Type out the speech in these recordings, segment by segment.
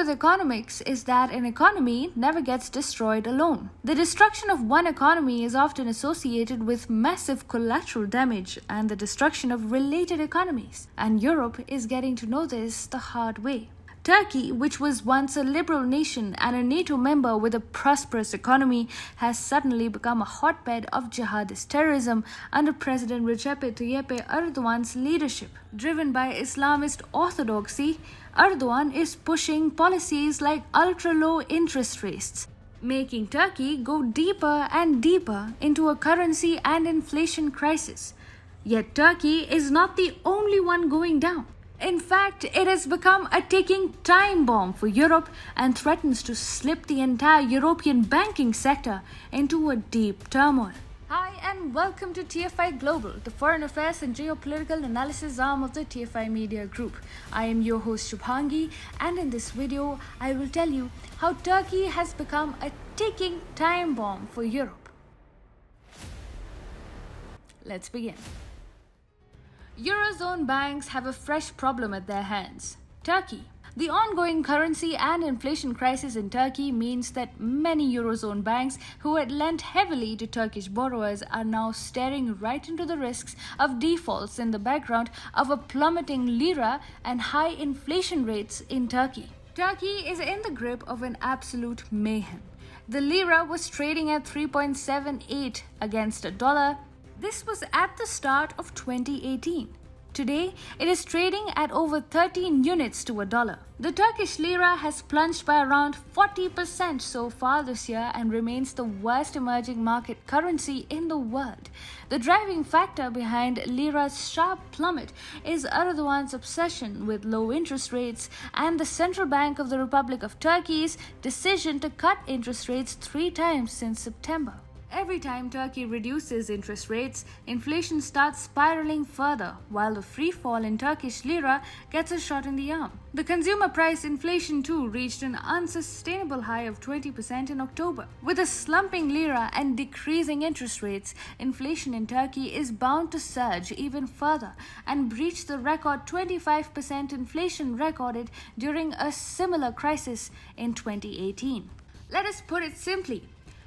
with economics is that an economy never gets destroyed alone. The destruction of one economy is often associated with massive collateral damage and the destruction of related economies. And Europe is getting to know this the hard way. Turkey, which was once a liberal nation and a NATO member with a prosperous economy, has suddenly become a hotbed of jihadist terrorism under President Recep Tayyip Erdogan's leadership. Driven by Islamist orthodoxy, Erdogan is pushing policies like ultra-low interest rates, making Turkey go deeper and deeper into a currency and inflation crisis. Yet Turkey is not the only one going down. In fact, it has become a ticking time bomb for Europe and threatens to slip the entire European banking sector into a deep turmoil. Hi and welcome to TFI Global, the foreign affairs and geopolitical analysis arm of the TFI Media Group. I am your host Shubhangi, and in this video, I will tell you how Turkey has become a ticking time bomb for Europe. Let's begin. Eurozone banks have a fresh problem at their hands: Turkey. The ongoing currency and inflation crisis in Turkey means that many Eurozone banks who had lent heavily to Turkish borrowers are now staring right into the risks of defaults in the background of a plummeting lira and high inflation rates in Turkey. Turkey is in the grip of an absolute mayhem. The lira was trading at 3.78 against a dollar. This was at the start of 2018. Today, it is trading at over 13 units to a dollar. The Turkish lira has plunged by around 40% so far this year and remains the worst emerging market currency in the world. The driving factor behind lira's sharp plummet is Erdogan's obsession with low interest rates and the Central Bank of the Republic of Turkey's decision to cut interest rates 3 times since September. Every time Turkey reduces interest rates, inflation starts spiraling further, while the free fall in Turkish lira gets a shot in the arm. The consumer price inflation too reached an unsustainable high of 20% in October. With a slumping lira and decreasing interest rates, inflation in Turkey is bound to surge even further and breach the record 25% inflation recorded during a similar crisis in 2018. Let us put it simply: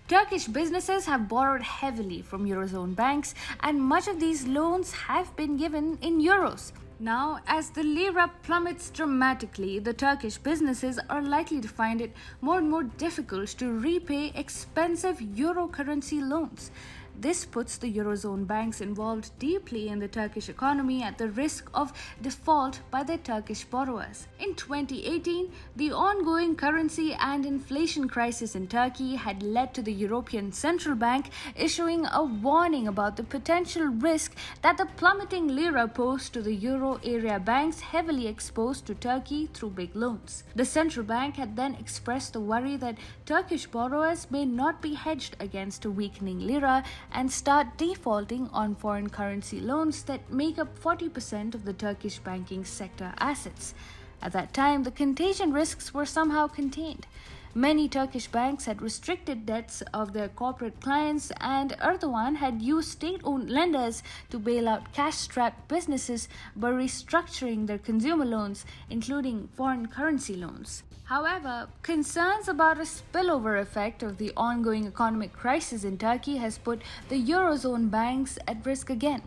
Turkish businesses have borrowed heavily from Eurozone banks, and much of these loans have been given in euros. Now, as the lira plummets dramatically, the Turkish businesses are likely to find it more and more difficult to repay expensive euro currency loans. This puts the Eurozone banks involved deeply in the Turkish economy at the risk of default by their Turkish borrowers. In 2018, the ongoing currency and inflation crisis in Turkey had led to the European Central Bank issuing a warning about the potential risk that the plummeting lira posed to the euro area banks heavily exposed to Turkey through big loans. The central bank had then expressed the worry that Turkish borrowers may not be hedged against a weakening lira and start defaulting on foreign currency loans that make up 40% of the Turkish banking sector assets. At that time, the contagion risks were somehow contained. Many Turkish banks had restricted debts of their corporate clients, and Erdogan had used state-owned lenders to bail out cash-strapped businesses by restructuring their consumer loans, including foreign currency loans. However, concerns about a spillover effect of the ongoing economic crisis in Turkey has put the Eurozone banks at risk again.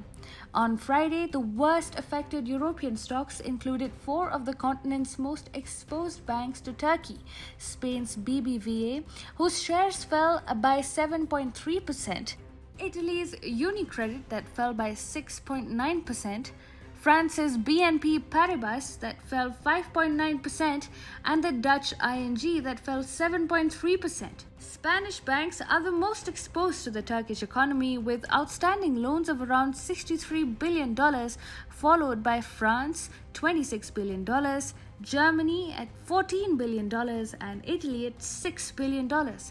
On Friday, the worst affected European stocks included 4 of the continent's most exposed banks to Turkey: Spain's BBVA, whose shares fell by 7.3%, Italy's Unicredit that fell by 6.9%, France's BNP Paribas that fell 5.9%, and the Dutch ING that fell 7.3%. Spanish banks are the most exposed to the Turkish economy, with outstanding loans of around $63 billion, followed by France, $26 billion, Germany at $14 billion, and Italy at $6 billion.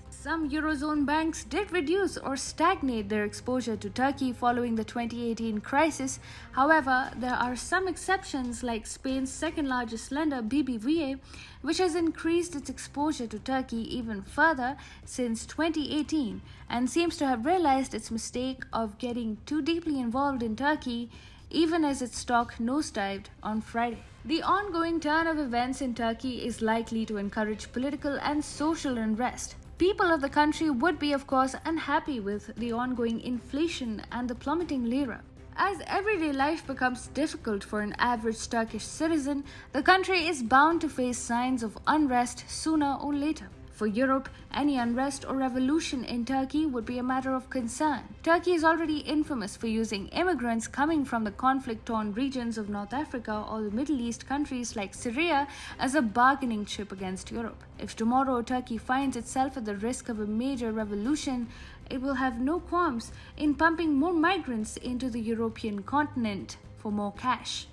Some Eurozone banks did reduce or stagnate their exposure to Turkey following the 2018 crisis. However, there are some exceptions, like Spain's second-largest lender, BBVA, which has increased its exposure to Turkey even further since 2018 and seems to have realized its mistake of getting too deeply involved in Turkey even as its stock nosedived on Friday. The ongoing turn of events in Turkey is likely to encourage political and social unrest. People of the country would be, of course, unhappy with the ongoing inflation and the plummeting lira. As everyday life becomes difficult for an average Turkish citizen, the country is bound to face signs of unrest sooner or later. For Europe, any unrest or revolution in Turkey would be a matter of concern. Turkey is already infamous for using immigrants coming from the conflict-torn regions of North Africa or the Middle East countries like Syria as a bargaining chip against Europe. If tomorrow Turkey finds itself at the risk of a major revolution, it will have no qualms in pumping more migrants into the European continent for more cash.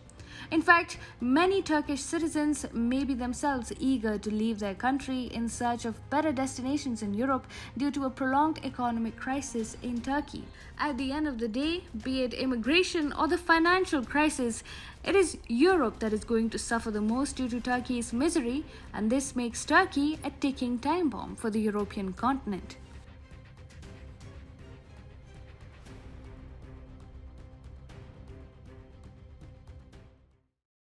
In fact, many Turkish citizens may be themselves eager to leave their country in search of better destinations in Europe due to a prolonged economic crisis in Turkey. At the end of the day, be it immigration or the financial crisis, it is Europe that is going to suffer the most due to Turkey's misery, and this makes Turkey a ticking time bomb for the European continent.